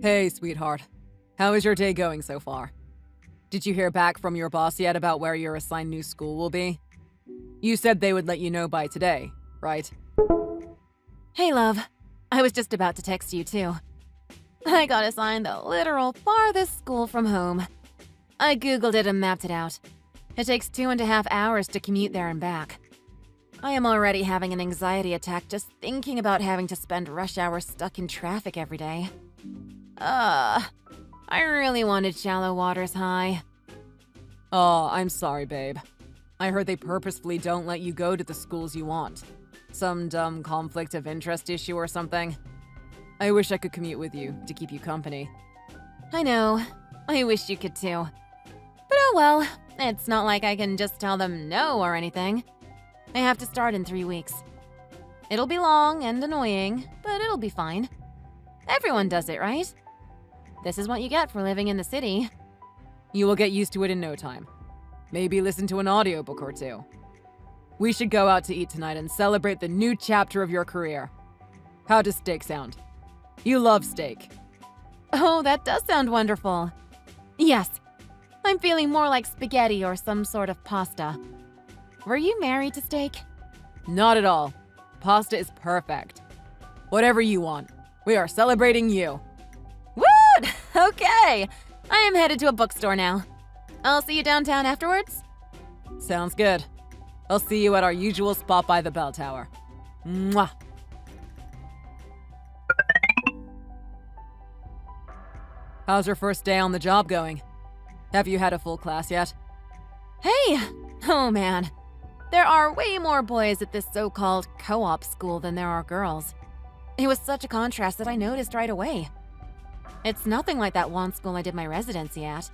Hey, sweetheart. How is your day going so far? Did you hear back from your boss yet about where your assigned new school will be? You said they would let you know by today, right? Hey, love. I was just about to text you, too. I got assigned the literal farthest school from home. I googled it and mapped it out. It takes 2.5 hours to commute there and back. I am already having an anxiety attack just thinking about having to spend rush hours stuck in traffic every day. I really wanted Shallow Waters High. Oh, I'm sorry, babe. I heard they purposefully don't let you go to the schools you want. Some dumb conflict of interest issue or something. I wish I could commute with you to keep you company. I know. I wish you could too. But oh well, it's not like I can just tell them no or anything. I have to start in 3 weeks. It'll be long and annoying, but it'll be fine. Everyone does it, right? This is what you get for living in the city. You will get used to it in no time. Maybe listen to an audiobook or two. We should go out to eat tonight and celebrate the new chapter of your career. How does steak sound? You love steak. Oh, that does sound wonderful. Yes, I'm feeling more like spaghetti or some sort of pasta. Were you married to steak? Not at all. Pasta is perfect. Whatever you want. We are celebrating you. Woot! Okay, I am headed to a bookstore now. I'll see you downtown afterwards. Sounds good. I'll see you at our usual spot by the bell tower. Mwah! How's your first day on the job going? Have you had a full class yet? Hey! Oh man. There are way more boys at this so-called co-op school than there are girls. It was such a contrast that I noticed right away. It's nothing like that one school I did my residency at.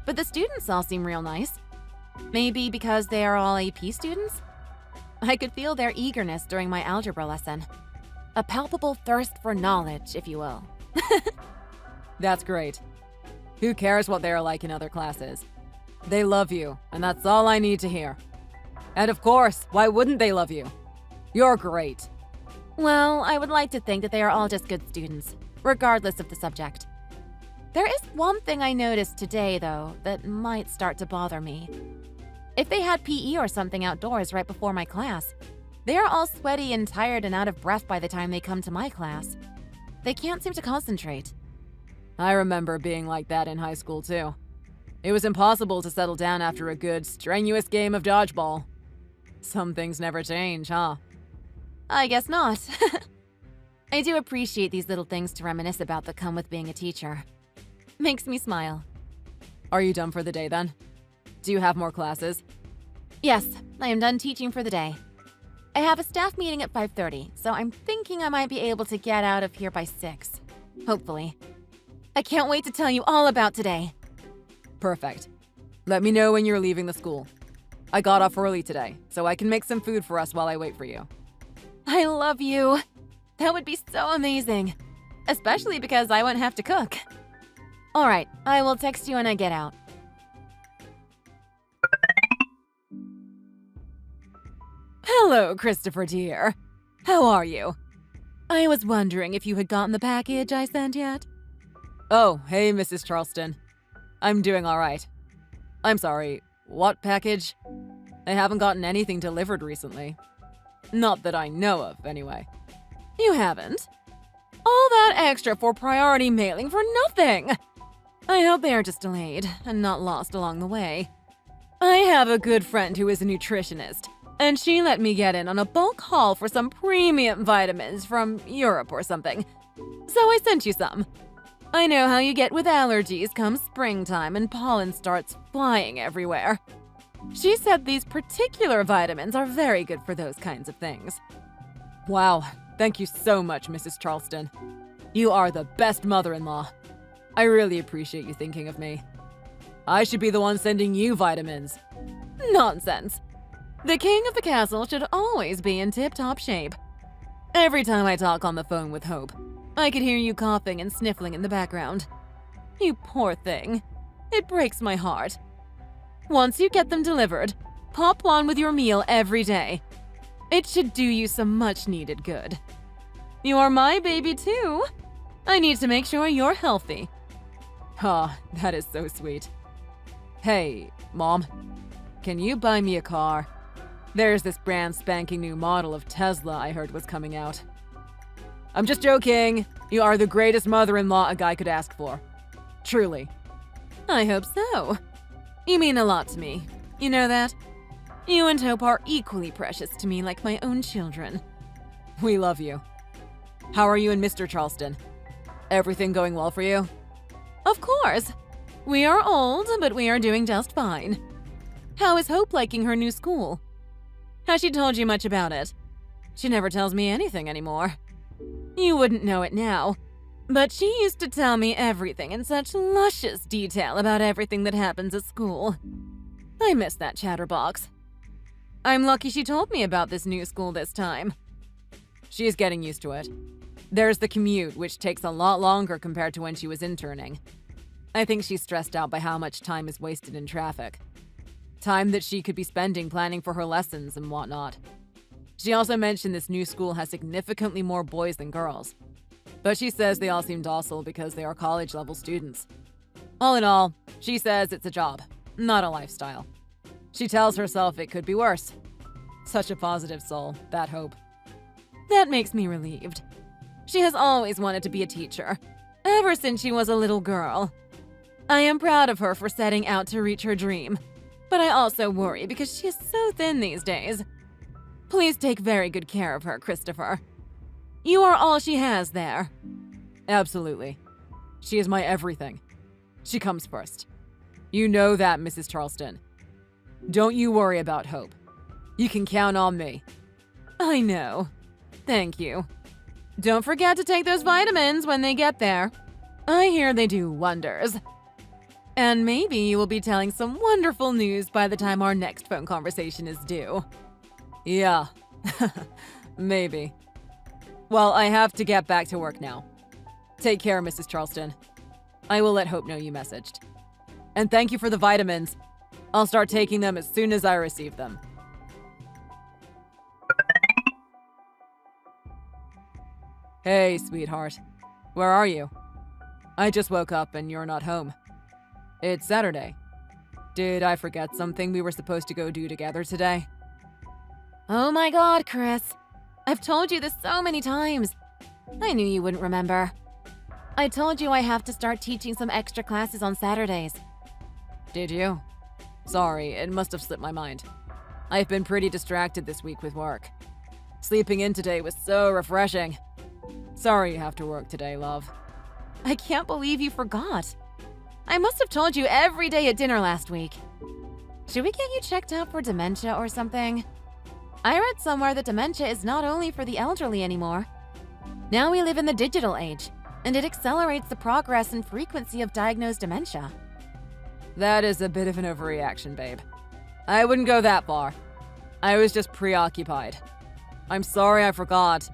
But the students all seem real nice. Maybe because they are all AP students? I could feel their eagerness during my algebra lesson. A palpable thirst for knowledge, if you will. That's great. Who cares what they are like in other classes? They love you, and that's all I need to hear. And of course, why wouldn't they love you? You're great. Well, I would like to think that they are all just good students, regardless of the subject. There is one thing I noticed today, though, that might start to bother me. If they had PE or something outdoors right before my class, they are all sweaty and tired and out of breath by the time they come to my class. They can't seem to concentrate. I remember being like that in high school, too. It was impossible to settle down after a good, strenuous game of dodgeball. Some things never change, huh? I guess not. I do appreciate these little things to reminisce about that come with being a teacher. Makes me smile. Are you done for the day, then? Do you have more classes? Yes, I am done teaching for the day. I have a staff meeting at 5:30, so I'm thinking I might be able to get out of here by 6. Hopefully. I can't wait to tell you all about today. Perfect. Let me know when you're leaving the school. I got off early today, so I can make some food for us while I wait for you. I love you. That would be so amazing. Especially because I won't have to cook. All right, I will text you when I get out. Hello, Christopher dear. How are you? I was wondering if you had gotten the package I sent yet. Oh, hey, Mrs. Charleston. I'm doing all right. I'm sorry, what package? I haven't gotten anything delivered recently. Not that I know of, anyway. You haven't? All that extra for priority mailing for nothing! I hope they are just delayed and not lost along the way. I have a good friend who is a nutritionist, and she let me get in on a bulk haul for some premium vitamins from Europe or something. So I sent you some. I know how you get with allergies come springtime and pollen starts flying everywhere. She said these particular vitamins are very good for those kinds of things. Wow, thank you so much, Mrs. Charleston. You are the best mother-in-law. I really appreciate you thinking of me. I should be the one sending you vitamins. Nonsense. The king of the castle should always be in tip-top shape. Every time I talk on the phone with Hope, I could hear you coughing and sniffling in the background. You poor thing. It breaks my heart. Once you get them delivered, pop one with your meal every day. It should do you some much-needed good. You are my baby, too. I need to make sure you're healthy. Ah, that is so sweet. Hey, Mom, can you buy me a car? There's this brand spanking new model of Tesla I heard was coming out. I'm just joking. You are the greatest mother-in-law a guy could ask for. Truly. I hope so. You mean a lot to me. You know that? You and Hope are equally precious to me like my own children. We love you. How are you and Mr. Charleston? Everything going well for you? Of course. We are old, but we are doing just fine. How is Hope liking her new school? Has she told you much about it? She never tells me anything anymore. You wouldn't know it now, but she used to tell me everything in such luscious detail about everything that happens at school. I miss that chatterbox. I'm lucky she told me about this new school this time. She is getting used to it. There's the commute, which takes a lot longer compared to when she was interning. I think she's stressed out by how much time is wasted in traffic. Time that she could be spending planning for her lessons and whatnot. She also mentioned this new school has significantly more boys than girls. But she says they all seem docile because they are college-level students. All in all, she says it's a job, not a lifestyle. She tells herself it could be worse. Such a positive soul, that Hope. That makes me relieved. She has always wanted to be a teacher, ever since she was a little girl. I am proud of her for setting out to reach her dream, but I also worry because she is so thin these days. Please take very good care of her, Christopher. You are all she has there. Absolutely. She is my everything. She comes first. You know that, Mrs. Charleston. Don't you worry about Hope. You can count on me. I know. Thank you. Don't forget to take those vitamins when they get there. I hear they do wonders. And maybe you will be telling some wonderful news by the time our next phone conversation is due. Yeah, maybe. Well, I have to get back to work now. Take care, Mrs. Charleston. I will let Hope know you messaged. And thank you for the vitamins. I'll start taking them as soon as I receive them. Hey, sweetheart. Where are you? I just woke up and you're not home. It's Saturday. Did I forget something we were supposed to go do together today? Oh my god, Chris. I've told you this so many times. I knew you wouldn't remember. I told you I have to start teaching some extra classes on Saturdays. Did you? Sorry, it must have slipped my mind. I've been pretty distracted this week with work. Sleeping in today was so refreshing. Sorry you have to work today, love. I can't believe you forgot. I must have told you every day at dinner last week. Should we get you checked out for dementia or something? I read somewhere that dementia is not only for the elderly anymore. Now we live in the digital age, and it accelerates the progress and frequency of diagnosed dementia. That is a bit of an overreaction, babe. I wouldn't go that far. I was just preoccupied. I'm sorry I forgot.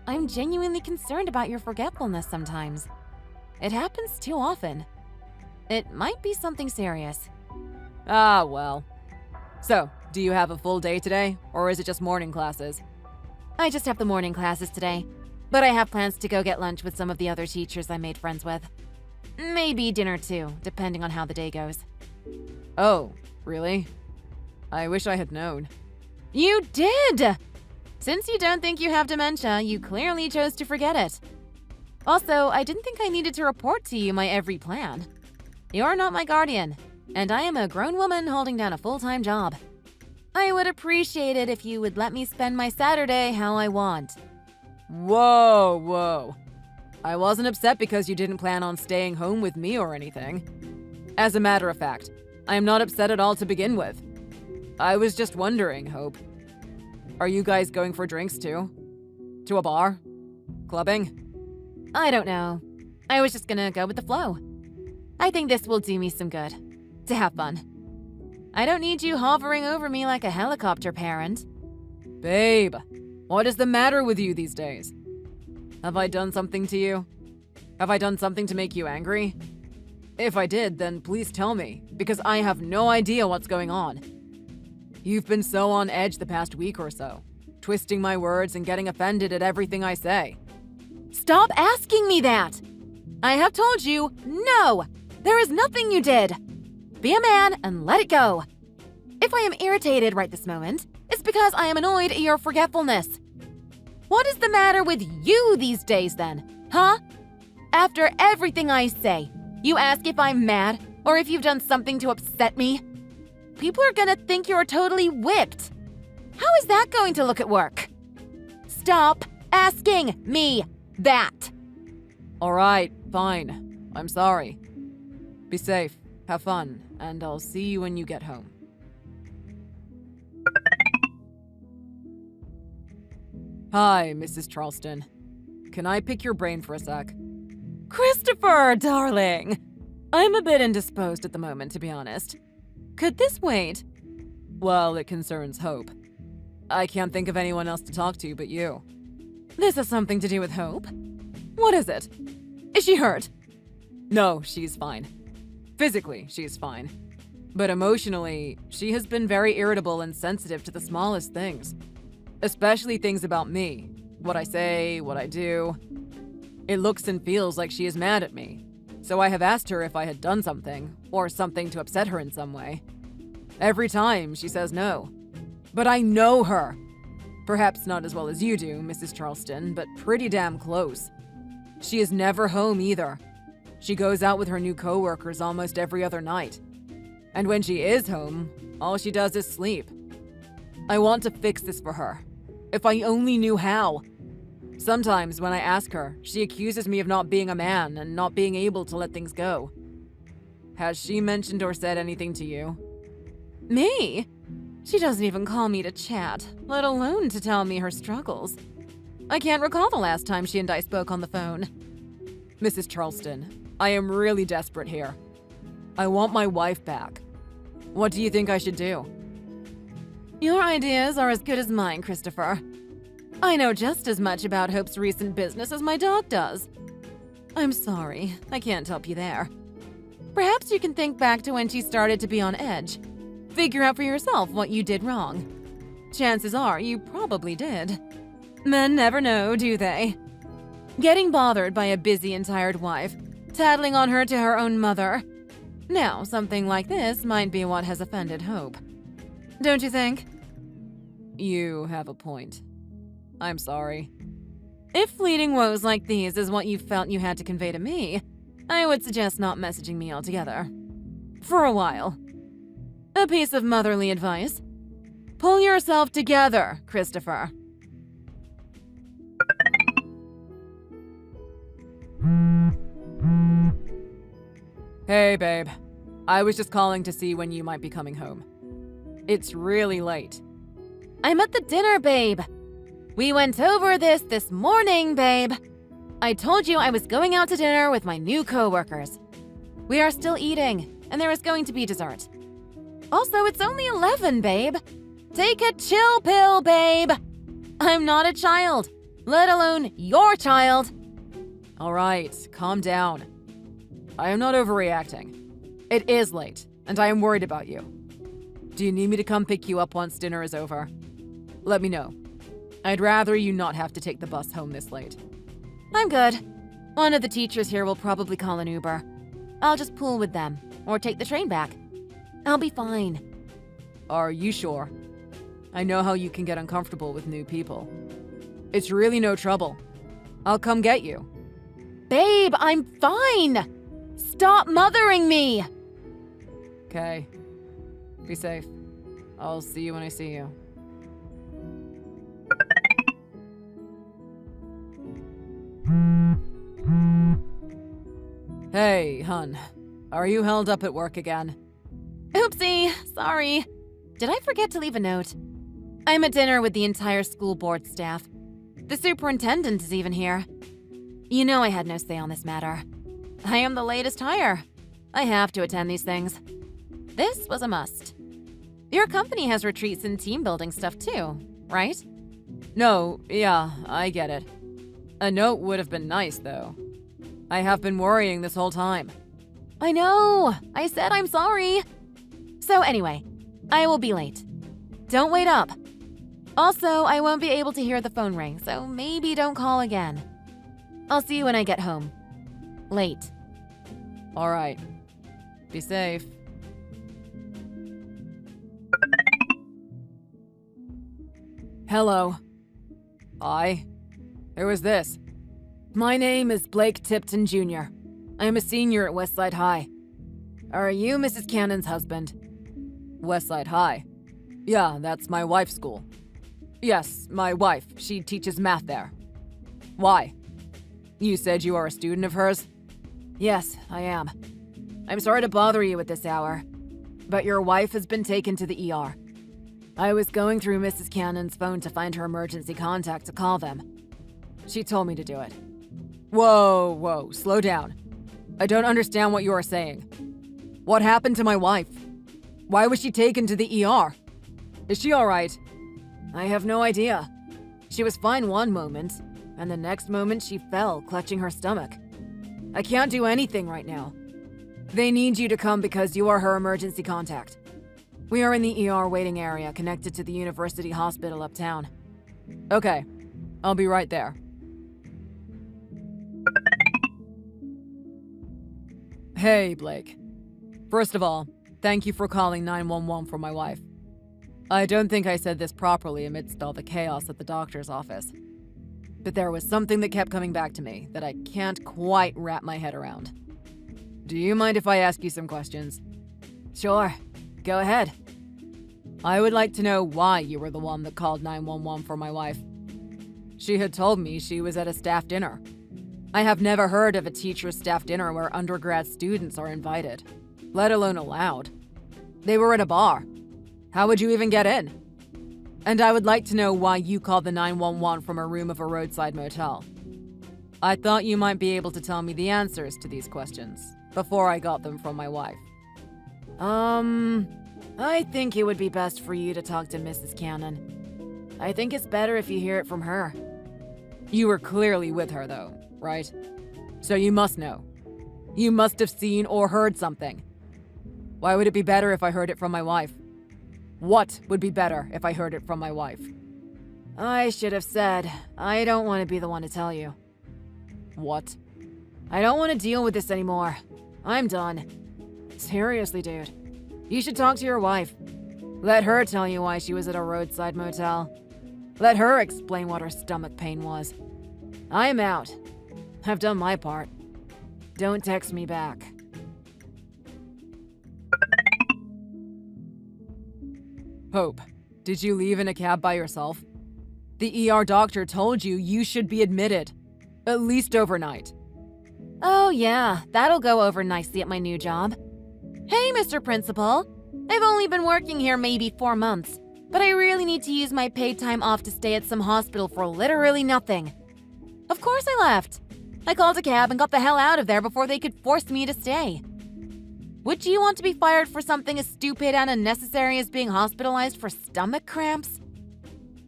I'm genuinely concerned about your forgetfulness sometimes. It happens too often. It might be something serious. Ah, well. So, do you have a full day today, or is it just morning classes? I just have the morning classes today, but I have plans to go get lunch with some of the other teachers I made friends with. Maybe dinner too, depending on how the day goes. Oh, really? I wish I had known. You did! Since you don't think you have dementia, you clearly chose to forget it. Also, I didn't think I needed to report to you my every plan. You're not my guardian, and I am a grown woman holding down a full-time job. I would appreciate it if you would let me spend my Saturday how I want. Whoa. I wasn't upset because you didn't plan on staying home with me or anything. As a matter of fact, I am not upset at all to begin with. I was just wondering, Hope. Are you guys going for drinks too? To a bar? Clubbing? I don't know. I was just gonna go with the flow. I think this will do me some good. To have fun. I don't need you hovering over me like a helicopter parent. Babe, what is the matter with you these days? Have I done something to you? Have I done something to make you angry? If I did, then please tell me, because I have no idea what's going on. You've been so on edge the past week or so, twisting my words and getting offended at everything I say. Stop asking me that! I have told you, no! There is nothing you did! Be a man and let it go! If I am irritated right this moment, it's because I am annoyed at your forgetfulness. What is the matter with you these days then, huh? After everything I say, you ask if I'm mad or if you've done something to upset me? People are gonna think you're totally whipped. How is that going to look at work? Stop asking me that! All right, fine. I'm sorry. Be safe, have fun, and I'll see you when you get home. Hi, Mrs. Charleston. Can I pick your brain for a sec? Christopher, darling! I'm a bit indisposed at the moment, to be honest. Could this wait? Well, it concerns Hope. I can't think of anyone else to talk to but you. This has something to do with Hope? What is it? Is she hurt? No, she's fine. Physically, she's fine. But emotionally, she has been very irritable and sensitive to the smallest things. Especially things about me. What I say, what I do. It looks and feels like she is mad at me. So I have asked her if I had done something, or something to upset her in some way. Every time, she says no. But I know her. Perhaps not as well as you do, Mrs. Charleston, but pretty damn close. She is never home either. She goes out with her new coworkers almost every other night. And when she is home, all she does is sleep. I want to fix this for her. If I only knew how. Sometimes when I ask her, she accuses me of not being a man and not being able to let things go. Has she mentioned or said anything to you? Me? She doesn't even call me to chat, let alone to tell me her struggles. I can't recall the last time she and I spoke on the phone. Mrs. Charleston, I am really desperate here. I want my wife back. What do you think I should do? Your ideas are as good as mine, Christopher. I know just as much about Hope's recent business as my dog does. I'm sorry, I can't help you there. Perhaps you can think back to when she started to be on edge. Figure out for yourself what you did wrong. Chances are you probably did. Men never know, do they? Getting bothered by a busy and tired wife, tattling on her to her own mother. Now, something like this might be what has offended Hope. Don't you think? You have a point. I'm sorry. If fleeting woes like these is what you felt you had to convey to me, I would suggest not messaging me altogether. For a while. A piece of motherly advice. Pull yourself together, Christopher. Hey, babe. I was just calling to see when you might be coming home. It's really late. I'm at the dinner, babe. We went over this morning, babe. I told you I was going out to dinner with my new coworkers. We are still eating, and there is going to be dessert. Also, it's only 11, babe. Take a chill pill, babe. I'm not a child, let alone your child. All right, calm down. I am not overreacting. It is late, and I am worried about you. Do you need me to come pick you up once dinner is over? Let me know. I'd rather you not have to take the bus home this late. I'm good. One of the teachers here will probably call an Uber. I'll just pool with them, or take the train back. I'll be fine. Are you sure? I know how you can get uncomfortable with new people. It's really no trouble. I'll come get you. Babe, I'm fine! Stop mothering me! Okay. Be safe. I'll see you when I see you. Hey, hun. Are you held up at work again? Oopsie, sorry. Did I forget to leave a note? I'm at dinner with the entire school board staff. The superintendent is even here. You know I had no say on this matter. I am the latest hire. I have to attend these things. This was a must. Your company has retreats and team building stuff too, right? No, yeah, I get it. A note would have been nice, though. I have been worrying this whole time. I know! I said I'm sorry! So anyway, I will be late. Don't wait up. Also, I won't be able to hear the phone ring, so maybe don't call again. I'll see you when I get home. Late. All right. Be safe. Hello. Hi. Who is this? My name is Blake Tipton Jr. I am a senior at Westside High. Are you Mrs. Cannon's husband? Westside High? Yeah, that's my wife's school. Yes, my wife. She teaches math there. Why? You said you are a student of hers? Yes, I am. I'm sorry to bother you at this hour, but your wife has been taken to the ER. I was going through Mrs. Cannon's phone to find her emergency contact to call them. She told me to do it. Whoa, slow down. I don't understand what you are saying. What happened to my wife? Why was she taken to the ER? Is she all right? I have no idea. She was fine one moment, and the next moment she fell, clutching her stomach. I can't do anything right now. They need you to come because you are her emergency contact. We are in the ER waiting area connected to the University Hospital uptown. Okay, I'll be right there. Hey, Blake. First of all, thank you for calling 911 for my wife. I don't think I said this properly amidst all the chaos at the doctor's office. But there was something that kept coming back to me that I can't quite wrap my head around. Do you mind if I ask you some questions? Sure. Go ahead. I would like to know why you were the one that called 911 for my wife. She had told me she was at a staff dinner. I have never heard of a teacher's staff dinner where undergrad students are invited, let alone allowed. They were at a bar. How would you even get in? And I would like to know why you called the 911 from a room of a roadside motel. I thought you might be able to tell me the answers to these questions before I got them from my wife. I think it would be best for you to talk to Mrs. Cannon. I think it's better if you hear it from her. You were clearly with her, though, right? So you must know. You must have seen or heard something. Why would it be better if I heard it from my wife? What would be better if I heard it from my wife? I should have said, I don't want to be the one to tell you. What? I don't want to deal with this anymore. I'm done. Seriously, dude. You should talk to your wife. Let her tell you why she was at a roadside motel. Let her explain what her stomach pain was. I'm out. I've done my part. Don't text me back. Hope, did you leave in a cab by yourself? The ER doctor told you should be admitted. At least overnight. Oh yeah, that'll go over nicely at my new job. Hey, Mr. Principal. I've only been working here maybe 4 months, but I really need to use my paid time off to stay at some hospital for literally nothing. Of course I left. I called a cab and got the hell out of there before they could force me to stay. Would you want to be fired for something as stupid and unnecessary as being hospitalized for stomach cramps?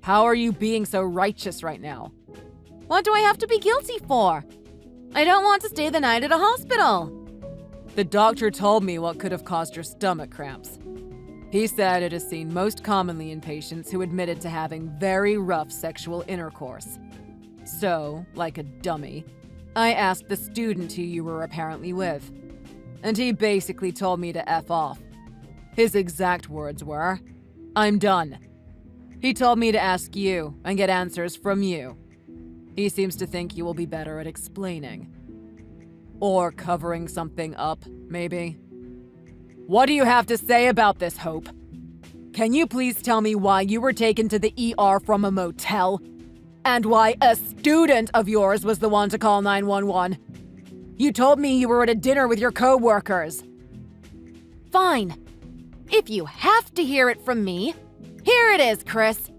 How are you being so righteous right now? What do I have to be guilty for? I don't want to stay the night at a hospital. The doctor told me what could have caused your stomach cramps. He said it is seen most commonly in patients who admitted to having very rough sexual intercourse. So, like a dummy, I asked the student who you were apparently with, and he basically told me to F off. His exact words were, "I'm done." He told me to ask you and get answers from you. He seems to think you will be better at explaining. Or covering something up, maybe. What do you have to say about this, Hope? Can you please tell me why you were taken to the ER from a motel? And why a student of yours was the one to call 911? You told me you were at a dinner with your co-workers. Fine. If you have to hear it from me, here it is, Chris.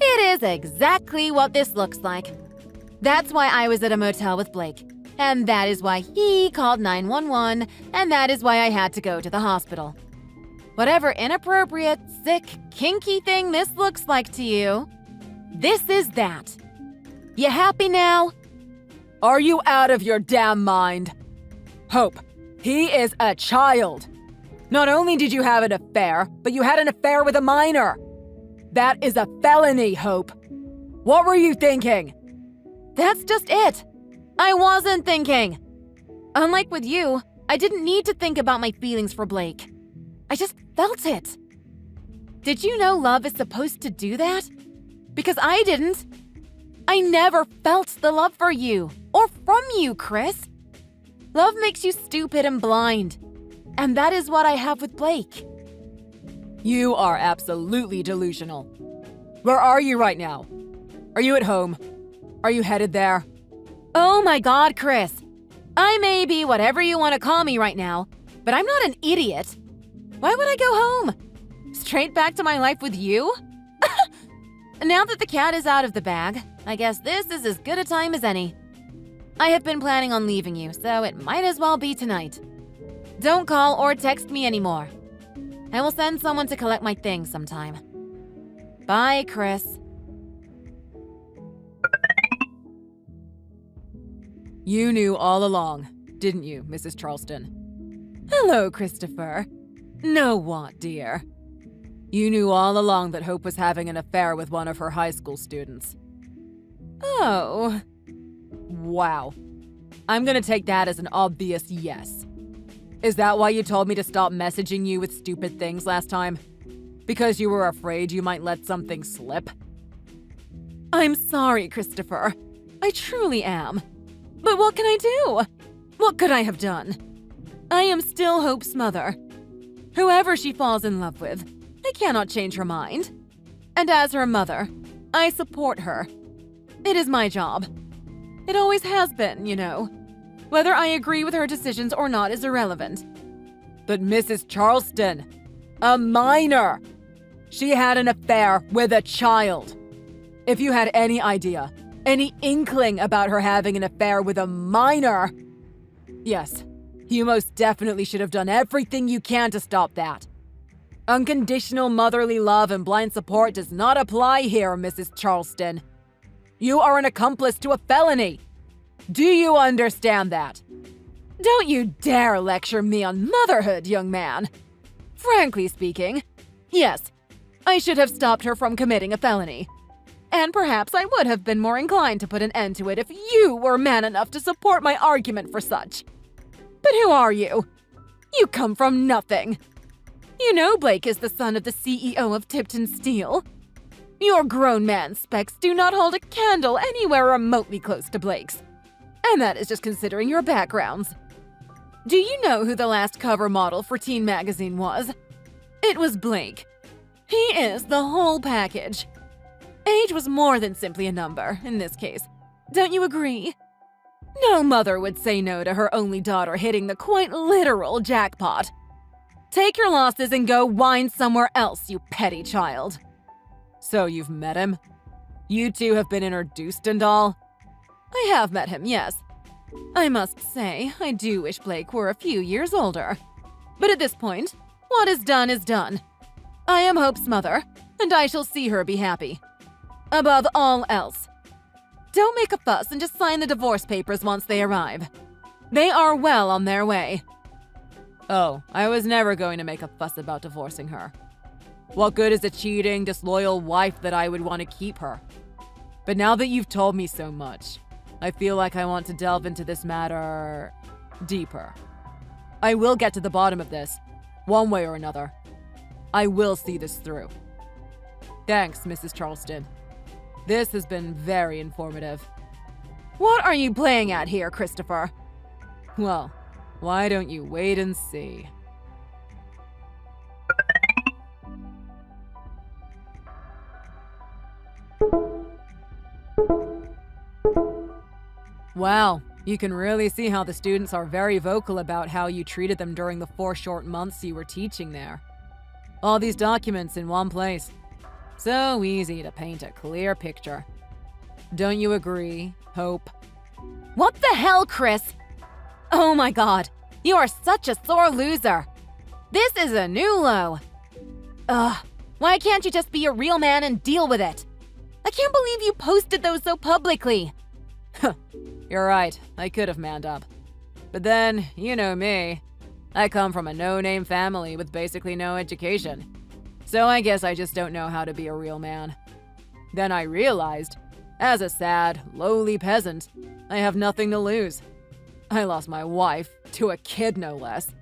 It is exactly what this looks like. That's why I was at a motel with Blake. And that is why he called 911, and that is why I had to go to the hospital. Whatever inappropriate, sick, kinky thing this looks like to you, this is that. You happy now? Are you out of your damn mind? Hope, he is a child. Not only did you have an affair, but you had an affair with a minor. That is a felony, Hope. What were you thinking? That's just it. I wasn't thinking. Unlike with you, I didn't need to think about my feelings for Blake. I just felt it. Did you know love is supposed to do that? Because I didn't. I never felt the love for you, or from you, Chris. Love makes you stupid and blind. And that is what I have with Blake. You are absolutely delusional. Where are you right now? Are you at home? Are you headed there? Oh my God, Chris. I may be whatever you want to call me right now, but I'm not an idiot. Why would I go home? Straight back to my life with you? Now that the cat is out of the bag, I guess this is as good a time as any. I have been planning on leaving you, so it might as well be tonight. Don't call or text me anymore. I will send someone to collect my things sometime. Bye, Chris. You knew all along, didn't you, Mrs. Charleston? Hello, Christopher. No what, dear? You knew all along that Hope was having an affair with one of her high school students. Oh. Wow. I'm gonna take that as an obvious yes. Is that why you told me to stop messaging you with stupid things last time? Because you were afraid you might let something slip? I'm sorry, Christopher. I truly am. But what can I do? What could I have done? I am still Hope's mother. Whoever she falls in love with, I cannot change her mind. And as her mother, I support her. It is my job. It always has been, you know. Whether I agree with her decisions or not is irrelevant. But Mrs. Charleston, a minor! She had an affair with a child. If you had any idea, any inkling about her having an affair with a minor, yes, you most definitely should have done everything you can to stop that. Unconditional motherly love and blind support does not apply here, Mrs. Charleston. You are an accomplice to a felony. Do you understand that? Don't you dare lecture me on motherhood, young man. Frankly speaking, yes, I should have stopped her from committing a felony. And perhaps I would have been more inclined to put an end to it if you were man enough to support my argument for such. But who are you? You come from nothing. You know Blake is the son of the CEO of Tipton Steel. Your grown man specs do not hold a candle anywhere remotely close to Blake's. And that is just considering your backgrounds. Do you know who the last cover model for Teen Magazine was? It was Blake. He is the whole package. Age was more than simply a number, in this case. Don't you agree? No mother would say no to her only daughter hitting the quite literal jackpot. Take your losses and go whine somewhere else, you petty child. So you've met him? You two have been introduced and all? I have met him, yes. I must say, I do wish Blake were a few years older. But at this point, what is done is done. I am Hope's mother, and I shall see her be happy. Above all else, don't make a fuss and just sign the divorce papers once they arrive. They are well on their way. Oh, I was never going to make a fuss about divorcing her. What good is a cheating, disloyal wife that I would want to keep her? But now that you've told me so much, I feel like I want to delve into this matter deeper. I will get to the bottom of this, one way or another. I will see this through. Thanks, Mrs. Charleston. This has been very informative. What are you playing at here, Christopher? Well, why don't you wait and see? Wow, you can really see how the students are very vocal about how you treated them during the 4 short months you were teaching there. All these documents in one place. So easy to paint a clear picture. Don't you agree, Hope? What the hell, Chris? Oh my God, you are such a sore loser. This is a new low. Ugh, why can't you just be a real man and deal with it? I can't believe you posted those so publicly. You're right, I could have manned up. But then, you know me. I come from a no-name family with basically no education. So I guess I just don't know how to be a real man. Then I realized As a sad, lowly peasant, I have nothing to lose. I lost my wife, to a kid no less.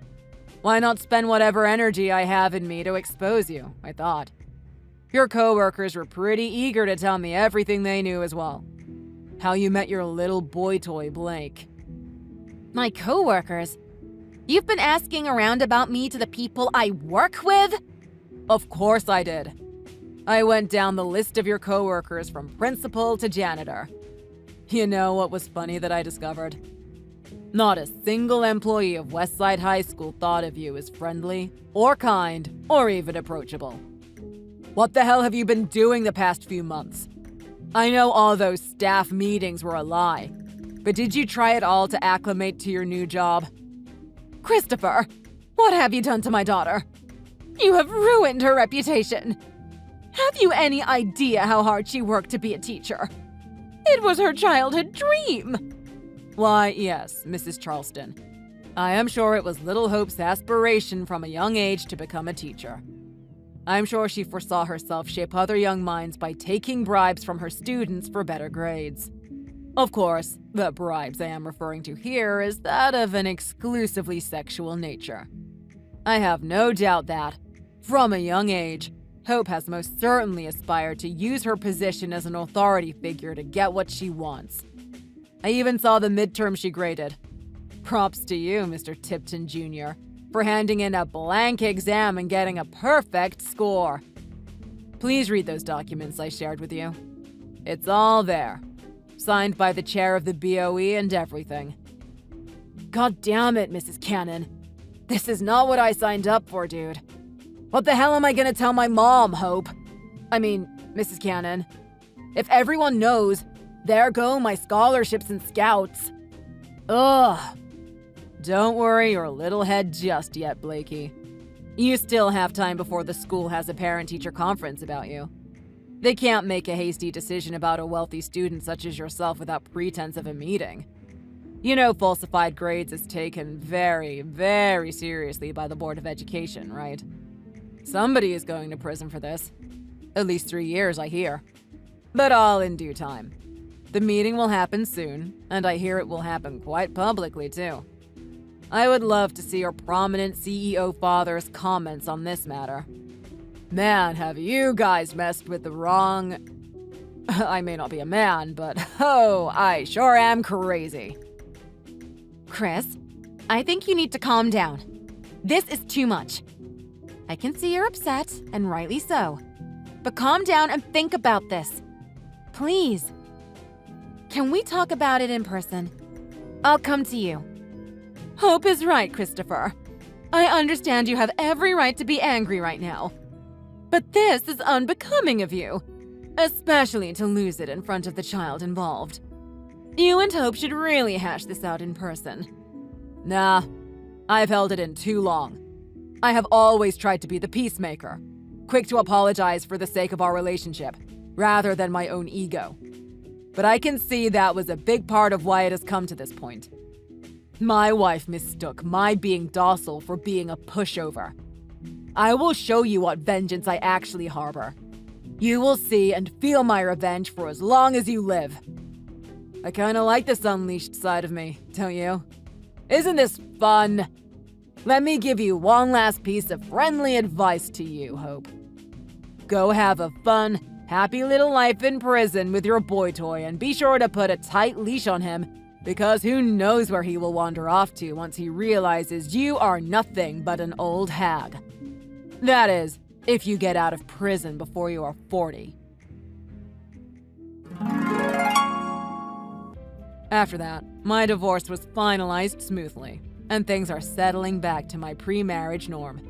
Why not spend whatever energy I have in me to expose you, I thought. Your coworkers were pretty eager to tell me everything they knew as well. How you met your little boy toy, Blake. My coworkers? You've been asking around about me to the people I work with? Of course I did. I went down the list of your coworkers from principal to janitor. You know what was funny that I discovered? Not a single employee of Westside High School thought of you as friendly, or kind, or even approachable. What the hell have you been doing the past few months? I know all those staff meetings were a lie, but did you try at all to acclimate to your new job? Christopher, what have you done to my daughter? You have ruined her reputation. Have you any idea how hard she worked to be a teacher? It was her childhood dream. Why, yes, Mrs. Charleston. I am sure it was little Hope's aspiration from a young age to become a teacher. I'm sure she foresaw herself shape other young minds by taking bribes from her students for better grades. Of course, the bribes I am referring to here is that of an exclusively sexual nature. I have no doubt that, from a young age, Hope has most certainly aspired to use her position as an authority figure to get what she wants. I even saw the midterm she graded. Props to you, Mr. Tipton Jr., for handing in a blank exam and getting a perfect score. Please read those documents I shared with you. It's all there. Signed by the chair of the BOE and everything. God damn it, Mrs. Cannon. This is not what I signed up for, dude. What the hell am I gonna tell my mom, Hope? I mean, Mrs. Cannon. If everyone knows, there go my scholarships and scouts. Ugh. Don't worry your little head just yet, Blakey. You still have time before the school has a parent-teacher conference about you. They can't make a hasty decision about a wealthy student such as yourself without pretense of a meeting. You know falsified grades is taken very, very seriously by the Board of Education, right? Somebody is going to prison for this. At least 3 years, I hear. But all in due time. The meeting will happen soon, and I hear it will happen quite publicly, too. I would love to see your prominent CEO father's comments on this matter. Man, have you guys messed with the wrong... I may not be a man, but oh, I sure am crazy. Chris, I think you need to calm down. This is too much. I can see you're upset, and rightly so. But calm down and think about this. Please. Can we talk about it in person? I'll come to you. Hope is right, Christopher. I understand you have every right to be angry right now. But this is unbecoming of you, especially to lose it in front of the child involved. You and Hope should really hash this out in person. Nah, I've held it in too long. I have always tried to be the peacemaker, quick to apologize for the sake of our relationship, rather than my own ego. But I can see that was a big part of why it has come to this point. My wife mistook my being docile for being a pushover. I will show you what vengeance I actually harbor. You will see and feel my revenge for as long as you live. I kinda like this unleashed side of me, don't you? Isn't this fun? Let me give you one last piece of friendly advice to you, Hope. Go have a fun, happy little life in prison with your boy toy and be sure to put a tight leash on him, because who knows where he will wander off to once he realizes you are nothing but an old hag. That is, if you get out of prison before you are 40. After that, my divorce was finalized smoothly, and things are settling back to my pre-marriage norm.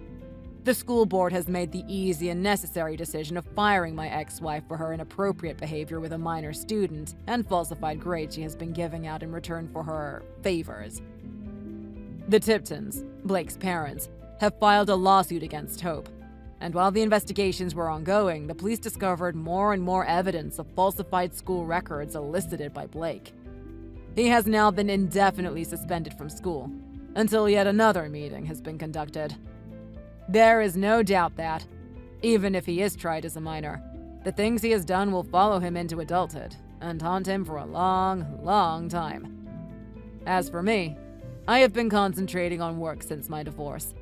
The school board has made the easy and necessary decision of firing my ex-wife for her inappropriate behavior with a minor student and falsified grades she has been giving out in return for her favors. The Tiptons, Blake's parents, have filed a lawsuit against Hope, and while the investigations were ongoing, the police discovered more and more evidence of falsified school records elicited by Blake. He has now been indefinitely suspended from school, until yet another meeting has been conducted. There is no doubt that, even if he is tried as a minor, the things he has done will follow him into adulthood, and haunt him for a long, long time. As for me, I have been concentrating on work since my divorce.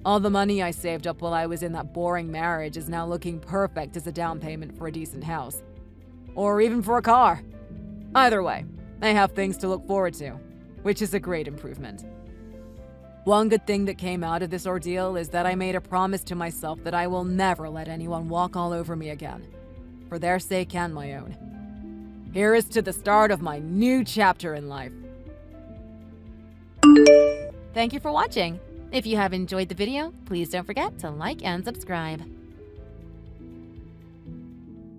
All the money I saved up while I was in that boring marriage is now looking perfect as a down payment for a decent house. Or even for a car. Either way, I have things to look forward to, which is a great improvement. One good thing that came out of this ordeal is that I made a promise to myself that I will never let anyone walk all over me again, for their sake and my own. Here is to the start of my new chapter in life. Thank you for watching. If you have enjoyed the video, please don't forget to like and subscribe.